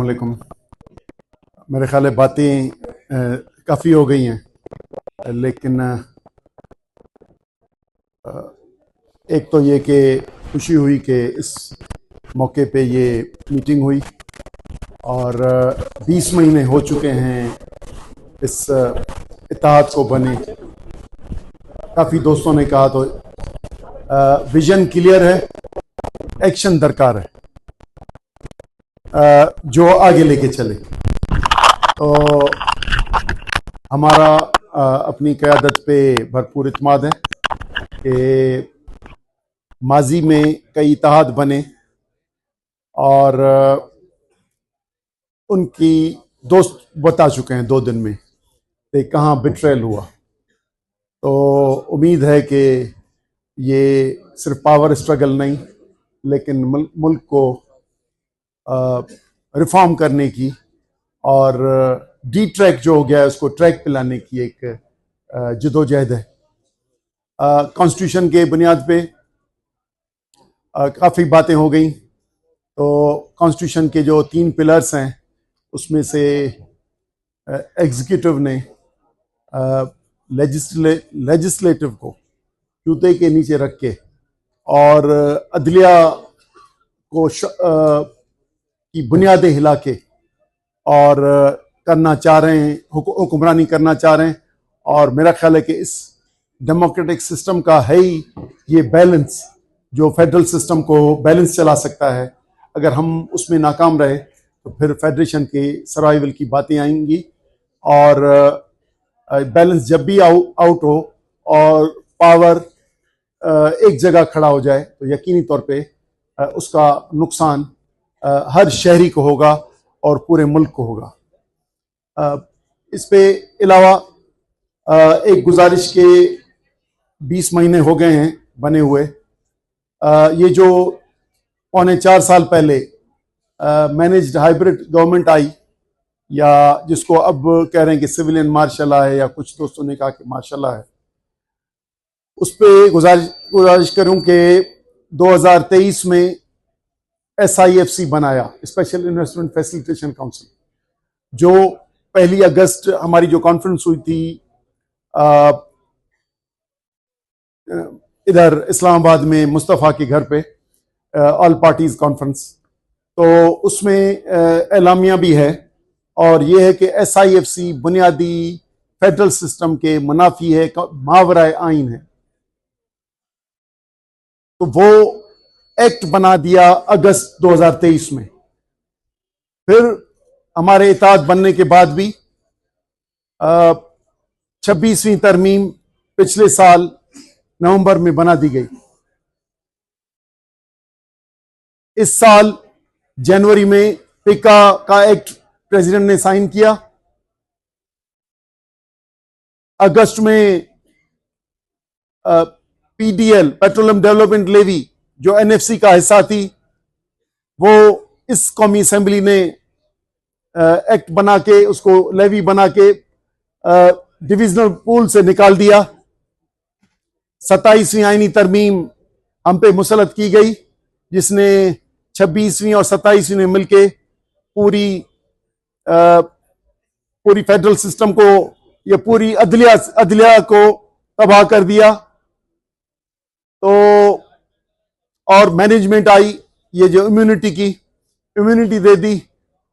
अस्सलामुअलैकुम। मेरे ख्याल है बातें काफ़ी हो गई हैं, लेकिन एक तो ये कि खुशी हुई कि इस मौके पे ये मीटिंग हुई और 20 महीने हो चुके हैं इस इत्तेहाद को बने। काफ़ी दोस्तों ने कहा तो विजन क्लियर है, एक्शन दरकार है जो आगे लेके चले। तो हमारा अपनी क़यादत पे भरपूर इत्मीनान है कि माजी में कई इत्तेहाद बने और उनकी दोस्त बता चुके हैं 2 दिन में कि कहाँ बिट्रेल हुआ। तो उम्मीद है कि ये सिर्फ पावर स्ट्रगल नहीं, लेकिन मुल्क को रिफॉर्म करने की और डी ट्रैक जो हो गया है उसको ट्रैक पे लाने की एक जदोजहद है। कॉन्स्टिट्यूशन के बुनियाद पे काफ़ी बातें हो गई। तो कॉन्स्टिट्यूशन के जो 3 पिलर्स हैं उसमें से एग्जीक्यूटिव ने लेजिस्लेटिव को जूते के नीचे रख के और अदलिया को की बुनियादें हिला के और करना चाह रहे हैं, हुक्मरानी करना चाह रहे हैं। और मेरा ख्याल है कि इस डेमोक्रेटिक सिस्टम का है ही ये बैलेंस जो फेडरल सिस्टम को बैलेंस चला सकता है। अगर हम उसमें नाकाम रहे तो फिर फेडरेशन के सर्वाइवल की बातें आएंगी और बैलेंस जब भी आउट हो और पावर एक जगह खड़ा हो जाए तो यकीनी तौर पे उसका नुकसान हर शहरी को होगा और पूरे मुल्क को होगा। इस पे अलावा एक गुजारिश के 20 महीने हो गए हैं बने हुए। ये जो 3.25 साल पहले मैनेज्ड हाइब्रिड गवर्नमेंट आई, या जिसको अब कह रहे हैं कि सिविलियन मार्शल है, या कुछ दोस्तों ने कहा कि मार्शल है, उस पर गुजारिश करूं कि 2023 में SIFC बनाया, स्पेशल इन्वेस्टमेंट फैसिलिटेशन काउंसिल, जो 1 अगस्त हमारी जो कॉन्फ्रेंस हुई थी इधर इस्लामाबाद में मुस्तफ़ा के घर पे, ऑल पार्टीज कॉन्फ्रेंस, तो उसमें एलामिया भी है और ये है कि SIFC बुनियादी फेडरल सिस्टम के मुनाफी है, मावराए आइन है। तो वो एक्ट बना दिया अगस्त 2023 में। फिर हमारे इत्तेहाद बनने के बाद भी 26वीं तरमीम पिछले साल नवंबर में बना दी गई। इस साल जनवरी में पिका का एक्ट प्रेसिडेंट ने साइन किया। अगस्त में PDL, पेट्रोलियम डेवलपमेंट लेवी, जो NFC का हिस्सा थी, वो इस कौमी असेंबली ने एक्ट बना के, उसको लेवी बना के डिविजनल पूल से निकाल दिया। 27वीं आईनी तरमीम हम पे मुसलत की गई, जिसने 26वीं और 27वीं में मिलके पूरी फेडरल सिस्टम को, या पूरी अदलिया को तबाह कर दिया। तो और मैनेजमेंट आई, ये जो इम्यूनिटी दे दी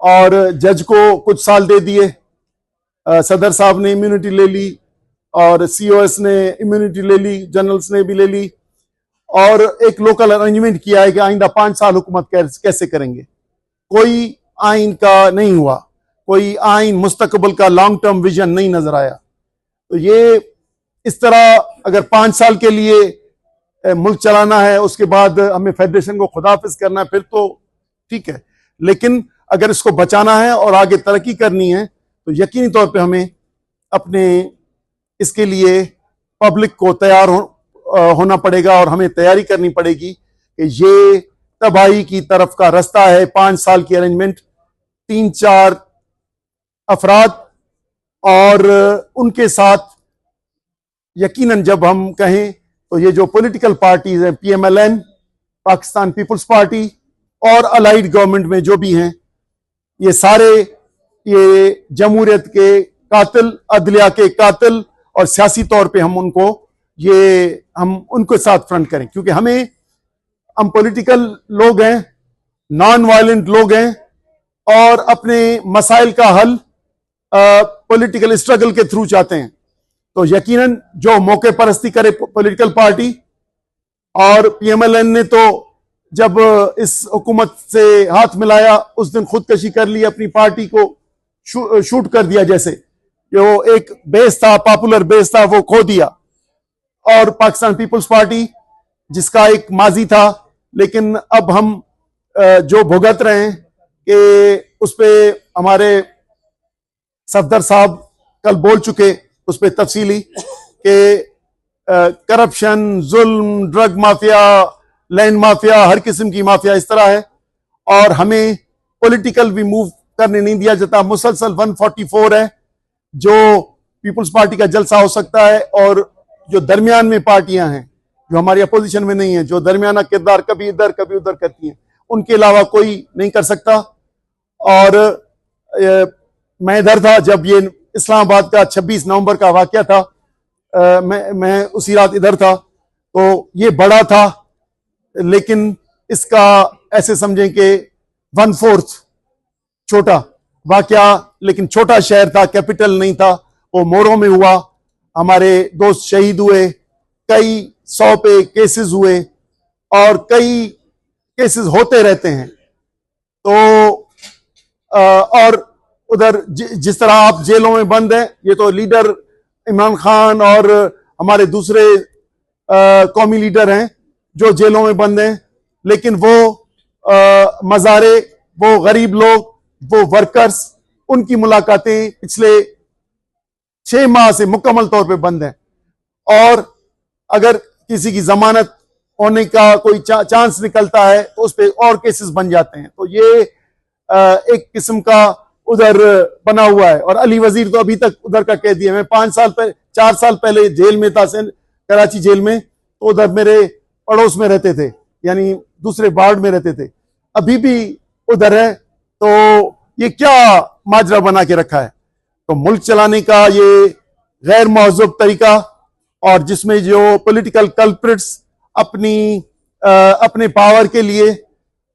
और जज को कुछ साल दे दिए। सदर साहब ने इम्यूनिटी ले ली और COS ने इम्यूनिटी ले ली, जनरल्स ने भी ले ली, और एक लोकल अरेंजमेंट किया है कि आइंदा 5 साल हुकूमत कैसे करेंगे। कोई आइन का नहीं हुआ, कोई आइन मुस्तकबिल का लॉन्ग टर्म विजन नहीं नजर आया। तो ये इस तरह अगर 5 साल के लिए मुल्क चलाना है, उसके बाद हमें फेडरेशन को खुदाफिज करना है, फिर तो ठीक है। लेकिन अगर इसको बचाना है और आगे तरक्की करनी है तो यकीनी तौर पे हमें अपने इसके लिए पब्लिक को तैयार होना पड़ेगा और हमें तैयारी करनी पड़ेगी कि ये तबाही की तरफ का रास्ता है। 5 साल की अरेंजमेंट, 3-4 अफराद और उनके साथ यकीनन जब हम कहें तो ये जो पॉलिटिकल पार्टीज हैं, PMLN, पाकिस्तान पीपल्स पार्टी, और अलाइड गवर्नमेंट में जो भी हैं, ये सारे ये जमहूरियत के कातिल, अदलिया के कातिल, और सियासी तौर पे हम उनको साथ फ्रंट करें, क्योंकि हम पॉलिटिकल लोग हैं, नॉन वायलेंट लोग हैं, और अपने मसाइल का हल पॉलिटिकल स्ट्रगल के थ्रू चाहते हैं। तो यकीनन जो मौके परस्ती करे पॉलिटिकल पार्टी, और पीएमएलएन ने तो जब इस हुकूमत से हाथ मिलाया उस दिन खुदकशी कर ली, अपनी पार्टी को शूट कर दिया, जैसे जो एक बेस था, पॉपुलर बेस था, वो खो दिया। और पाकिस्तान पीपल्स पार्टी जिसका एक माजी था, लेकिन अब हम जो भुगत रहे हैं कि उस पे हमारे सफदर साहब कल बोल चुके उस पे तफसीली कि करप्शन, जुल्म, ड्रग माफिया, लैंड माफिया, हर किस्म की माफिया इस तरह है, और हमें पॉलिटिकल भी मूव करने नहीं दिया जाता। मुसलसल 144 है जो पीपल्स पार्टी का जलसा हो सकता है, और जो दरमियान में पार्टियां हैं जो हमारी अपोजिशन में नहीं है, जो दरमियाना किरदार कभी इधर कभी उधर करती हैं, उनके अलावा कोई नहीं कर सकता। और मैं इधर था जब ये इस्लामाबाद का 26 नवंबर का वाकया था, मैं उसी रात इधर था, तो ये बड़ा था, लेकिन इसका ऐसे समझें कि 1/4 छोटा वाकया, लेकिन छोटा शहर था, कैपिटल नहीं था, वो मोरों में हुआ। हमारे दोस्त शहीद हुए, कई 100 पे केसेस हुए, और कई केसेस होते रहते हैं। तो और उधर जिस तरह आप जेलों में बंद हैं, ये तो लीडर इमरान खान और हमारे दूसरे कौमी लीडर हैं जो जेलों में बंद हैं, लेकिन वो मज़ारे, वो गरीब लोग, वो वर्कर्स, उनकी मुलाकातें पिछले 6 माह से मुकम्मल तौर पे बंद हैं। और अगर किसी की जमानत होने का कोई चांस निकलता है तो उस पर और केसेस बन जाते हैं। तो ये एक किस्म का उधर बना हुआ है। और अली वजीर तो अभी तक उधर का कैदी है। मैं 4 साल पहले जेल में था, कराची जेल में, तो उधर मेरे पड़ोस में रहते थे, यानी दूसरे वार्ड में रहते थे, अभी भी उधर है। तो ये क्या माजरा बना के रखा है? तो मुल्क चलाने का ये गैर महज़ूब तरीका, और जिसमें जो पॉलिटिकल कल्प्रिट्स अपने पावर के लिए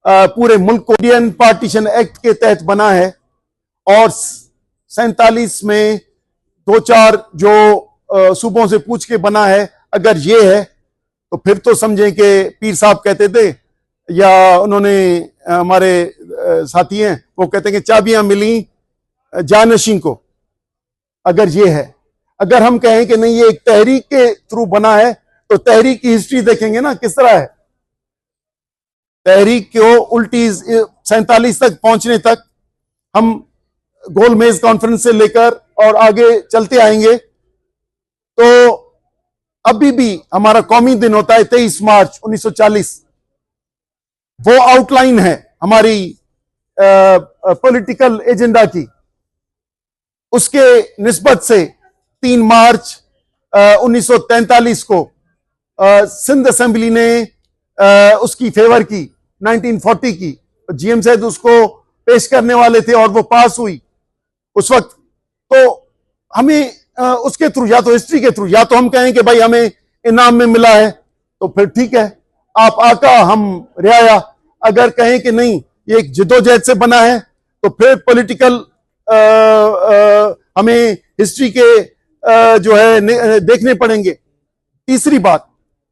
पूरे मुल्क को इंडियन पार्टीशन एक्ट के तहत बना है, और 47 में 2-4 जो सूबों से पूछ के बना है। अगर ये है तो फिर तो समझें कि पीर साहब कहते थे, या उन्होंने हमारे साथी हैं वो कहते हैं कि चाबियां मिली जानशीन को। अगर ये है, अगर हम कहें कि नहीं ये एक तहरीक के थ्रू बना है, तो तहरीक की हिस्ट्री देखेंगे ना किस तरह है। तहरीक को उल्टी 47 तक पहुंचने तक हम गोल मेज कॉन्फ्रेंस से लेकर और आगे चलते आएंगे। तो अभी भी हमारा कौमी दिन होता है 23 मार्च 1940, वो आउटलाइन है हमारी पॉलिटिकल एजेंडा की। उसके निस्बत से 3 मार्च 1943 को सिंध असेंबली ने उसकी फेवर की 1940 की। जीएम साहब उसको पेश करने वाले थे और वो पास हुई उस वक्त। तो हमें उसके थ्रू, या तो हिस्ट्री के थ्रू, या तो हम कहें कि भाई हमें इनाम में मिला है तो फिर ठीक है, आप आका हम रियाया। अगर कहें कि नहीं ये एक जिद्दोजहद से बना है, तो फिर पॉलिटिकल हमें हिस्ट्री के जो है देखने पड़ेंगे। तीसरी बात,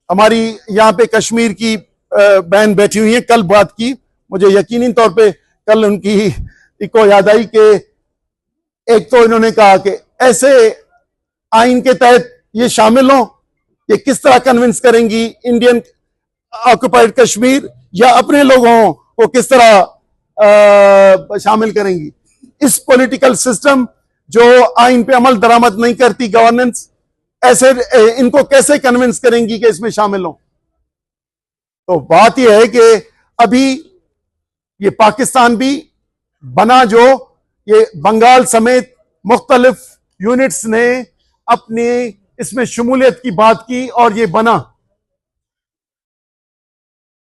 हमारी यहाँ पे कश्मीर की बहन बैठी हुई है, कल बात की, मुझे यकीनी तौर पे कल उनकी को याद आई कि एक तो इन्होंने कहा कि ऐसे आइन के तहत ये शामिल हो, ये किस तरह कन्विंस करेंगी इंडियन ऑक्युपाइड कश्मीर, या अपने लोगों को किस तरह शामिल करेंगी। इस पॉलिटिकल सिस्टम जो आइन पे अमल दरामद नहीं करती, गवर्नेंस, ऐसे इनको कैसे कन्विंस करेंगी कि इसमें शामिल हो। तो बात यह है कि अभी ये पाकिस्तान भी बना, जो ये बंगाल समेत मुख्तलिफ यूनिट्स ने अपनी इसमें शमूलियत की बात की और ये बना।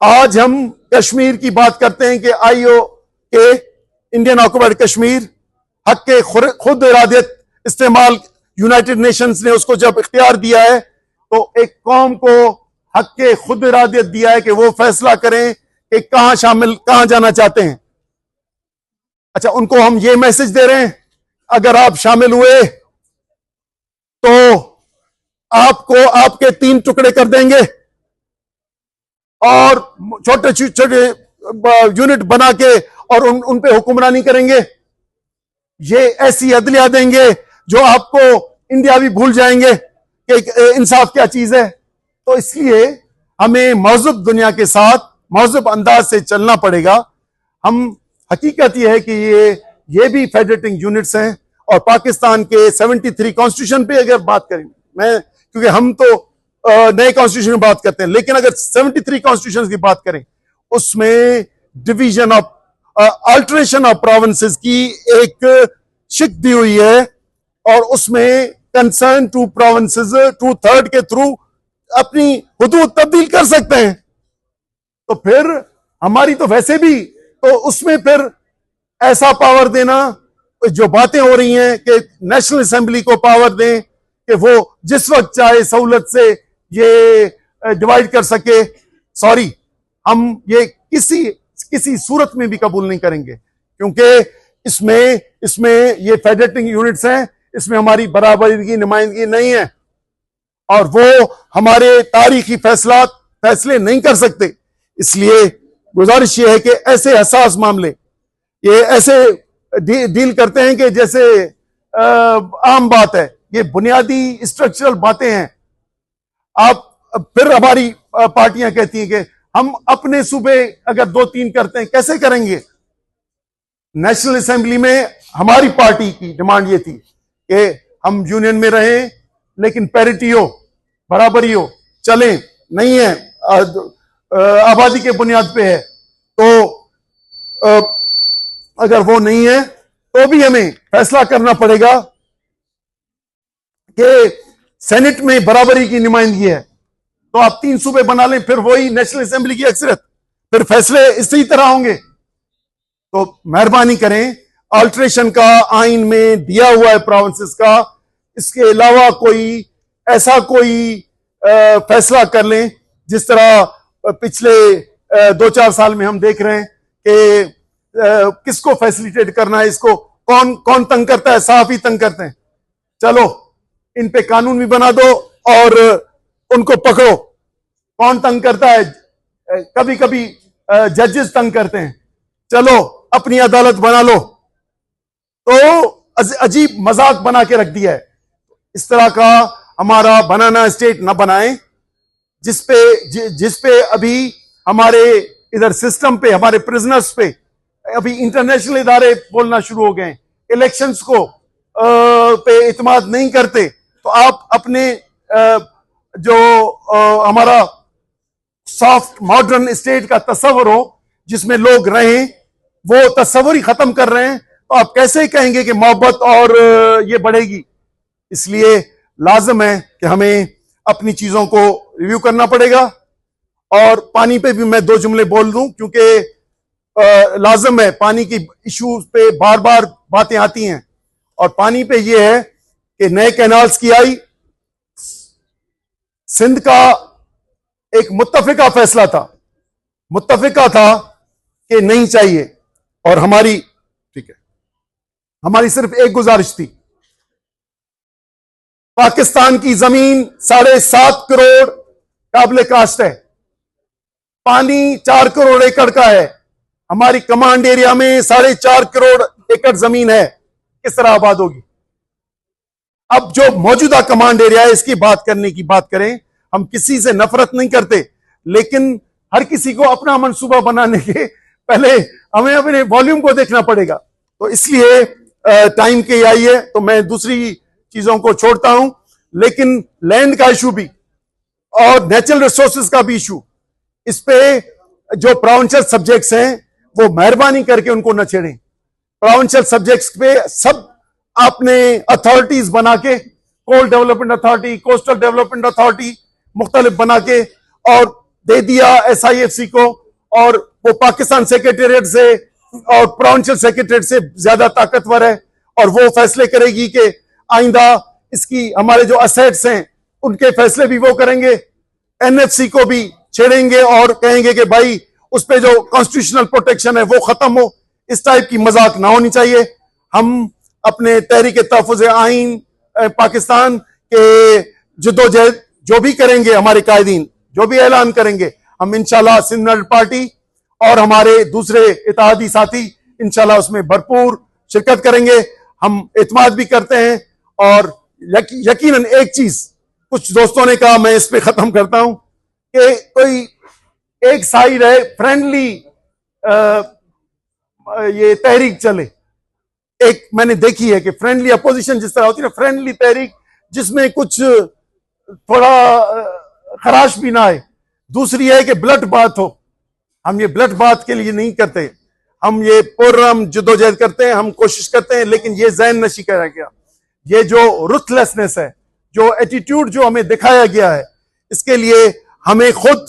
आज हम कश्मीर की बात करते हैं कि IOK इंडियन ऑक्युपाइड कश्मीर, हक के खुद इरादियत इस्तेमाल, यूनाइटेड नेशंस ने उसको जब इख्तियार दिया है तो एक कौम को हक के खुद इरादियत दिया है कि वो फैसला करें कि कहां जाना चाहते हैं। अच्छा, उनको हम ये मैसेज दे रहे हैं, अगर आप शामिल हुए तो आपको आपके 3 टुकड़े कर देंगे और छोटे छोटे यूनिट बना के और उन पे हुक्मरानी करेंगे। ये ऐसी अदलिया देंगे जो आपको इंडिया भी भूल जाएंगे कि इंसाफ क्या चीज है। तो इसलिए हमें मौजूद दुनिया के साथ मौजूद अंदाज से चलना पड़ेगा। हम हकीकत यह है कि ये भी फेडरेटिंग यूनिट्स हैं और पाकिस्तान के 73 कॉन्स्टिट्यूशन पे अगर बात करें, मैं क्योंकि हम तो नए कॉन्स्टिट्यूशन की बात करते हैं, लेकिन अगर 73 कॉन्स्टिट्यूशन की बात करें उसमें division of alteration of provinces की एक शिक दी हुई है और उसमें कंसर्न टू प्रोविंसेस 2/3 के थ्रू अपनी हुदूद तब्दील कर सकते हैं। तो फिर हमारी तो वैसे भी तो उसमें फिर ऐसा पावर देना, जो बातें हो रही हैं कि नेशनल असेंबली को पावर दें कि वो जिस वक्त चाहे सहूलत से ये डिवाइड कर सके, सॉरी, हम ये किसी सूरत में भी कबूल नहीं करेंगे, क्योंकि इसमें ये फेडरेटिंग यूनिट्स हैं, इसमें हमारी बराबरी की नुमाइंदगी नहीं है और वो हमारे तारीखी फैसले नहीं कर सकते। इसलिए गुजारिश ये है कि ऐसे हसास मामले ये ऐसे डील करते हैं कि जैसे आम बात है, ये बुनियादी स्ट्रक्चरल बातें हैं। आप फिर हमारी पार्टियां कहती हैं कि हम अपने सूबे अगर 2-3 करते हैं, कैसे करेंगे? नेशनल असेंबली में हमारी पार्टी की डिमांड ये थी कि हम यूनियन में रहें लेकिन पैरिटी हो, बराबरी हो, चलें, नहीं है आबादी के बुनियाद पे है, तो अगर वो नहीं है तो भी हमें फैसला करना पड़ेगा कि सेनेट में बराबरी की नुमाइंदगी है, तो आप 3 सूबे बना लें, फिर वही नेशनल असेंबली की अक्सरियत, फिर फैसले इसी तरह होंगे। तो मेहरबानी करें, अल्टरेशन का आइन में दिया हुआ है प्रोविंसेस का, इसके अलावा ऐसा कोई फैसला कर लें जिस तरह पिछले 2-4 साल में हम देख रहे हैं कि किसको फैसिलिटेट करना है, इसको कौन तंग करता है, सहाफी तंग करते हैं, चलो इन पे कानून भी बना दो और उनको पकड़ो। कौन तंग करता है? कभी कभी जजेस तंग करते हैं, चलो अपनी अदालत बना लो। तो अजीब मजाक बना के रख दिया है। इस तरह का हमारा बनाना स्टेट ना बनाएं जिस पे अभी हमारे इधर सिस्टम पे, हमारे प्रिजनर्स पे अभी इंटरनेशनल इदारे बोलना शुरू हो गए, इलेक्शंस को पे इत्मीनान नहीं करते। तो आप अपने जो हमारा सॉफ्ट मॉडर्न स्टेट का तस्वर हो जिसमें लोग रहें, वो तस्वर ही खत्म कर रहे हैं, तो आप कैसे कहेंगे कि मोहब्बत और ये बढ़ेगी? इसलिए लाजम है कि हमें अपनी चीजों को रिव्यू करना पड़ेगा। और पानी पे भी मैं 2 जुमले बोल दूं, क्योंकि लाजम है, पानी की इश्यूज पे बार बार बातें आती हैं और पानी पे ये है कि नए कैनाल्स की आई, सिंध का एक मुत्तफिका फैसला था, मुत्तफिका था कि नहीं चाहिए, और हमारी सिर्फ एक गुजारिश थी, पाकिस्तान की जमीन 7.5 करोड़ काबिल काश्त है, पानी 4 करोड़ एकड़ का है, हमारी कमांड एरिया में 4.5 करोड़ एकड़ जमीन है, किस तरह आबाद होगी? अब जो मौजूदा कमांड एरिया है, इसकी बात करें, हम किसी से नफरत नहीं करते, लेकिन हर किसी को अपना मंसूबा बनाने के पहले हमें अपने वॉल्यूम को देखना पड़ेगा। तो इसलिए टाइम की आई है, तो मैं दूसरी चीजों को छोड़ता हूं, लेकिन लैंड का इशू भी और नेचुरल रिसोर्सेज का भी इशू, इस पे जो प्रोविंशियल सब्जेक्ट्स हैं वो मेहरबानी करके उनको न छेड़ें। प्रोविंशियल सब्जेक्ट्स पे सब आपने अथॉरिटीज बना के, coal development authority, coastal development authority मुख्तलिफ बना के और दे दिया SIFC को, और वो पाकिस्तान सेक्रेटेरिएट से और प्रोविंशियल सेक्रेटरीट से ज्यादा ताकतवर है और वो फैसले करेगी कि आइंदा इसकी हमारे जो असेट्स हैं उनके फैसले भी वो करेंगे। एनएफसी को भी छेड़ेंगे और कहेंगे कि भाई उस पे जो कॉन्स्टिट्यूशनल प्रोटेक्शन है वो खत्म हो। इस टाइप की मजाक ना होनी चाहिए। हम अपने तहरीक तहफ़्फ़ुज़ आइन पाकिस्तान के जद्दोजहद जो भी करेंगे, हमारे कायदीन जो भी ऐलान करेंगे, हम इंशाल्लाह सिंध नेशनल पार्टी और हमारे दूसरे इत्तेहादी साथी इंशाल्लाह उसमें भरपूर शिरकत करेंगे। हम एतमाद भी करते हैं और यकीनन एक चीज कुछ दोस्तों ने कहा, मैं इस पे खत्म करता हूं कि कोई एक साइड है फ्रेंडली ये तहरीक चले। एक मैंने देखी है कि फ्रेंडली अपोजिशन जिस तरह होती है ना, फ्रेंडली तहरीक जिसमें कुछ थोड़ा खराश भी ना आए। दूसरी है कि ब्लड बात हो। हम ये ब्लड बात के लिए नहीं करते, हम ये पुरम जद्दोजहद करते हैं, हम कोशिश करते हैं, लेकिन ये ज़हन नशी करा गया, ये जो रुथलेसनेस है, जो एटीट्यूड जो हमें दिखाया गया है, इसके लिए हमें खुद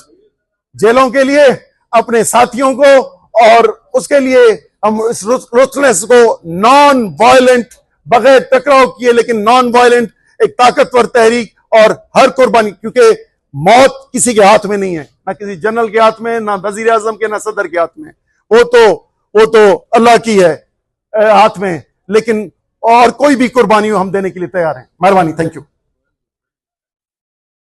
जेलों के लिए, अपने साथियों को, और उसके लिए हम इस रुथलेस को नॉन वायलेंट, बगैर टकराव किए लेकिन नॉन वायलेंट एक ताकतवर तहरीक, और हर कुर्बानी, क्योंकि मौत किसी के हाथ में नहीं है, ना किसी जनरल के हाथ में, ना वजीर आजम के, ना सदर के हाथ में, वो तो अल्लाह की है हाथ में। लेकिन और कोई भी कुर्बानी हम देने के लिए तैयार हैं। मेहरबानी, थैंक यू।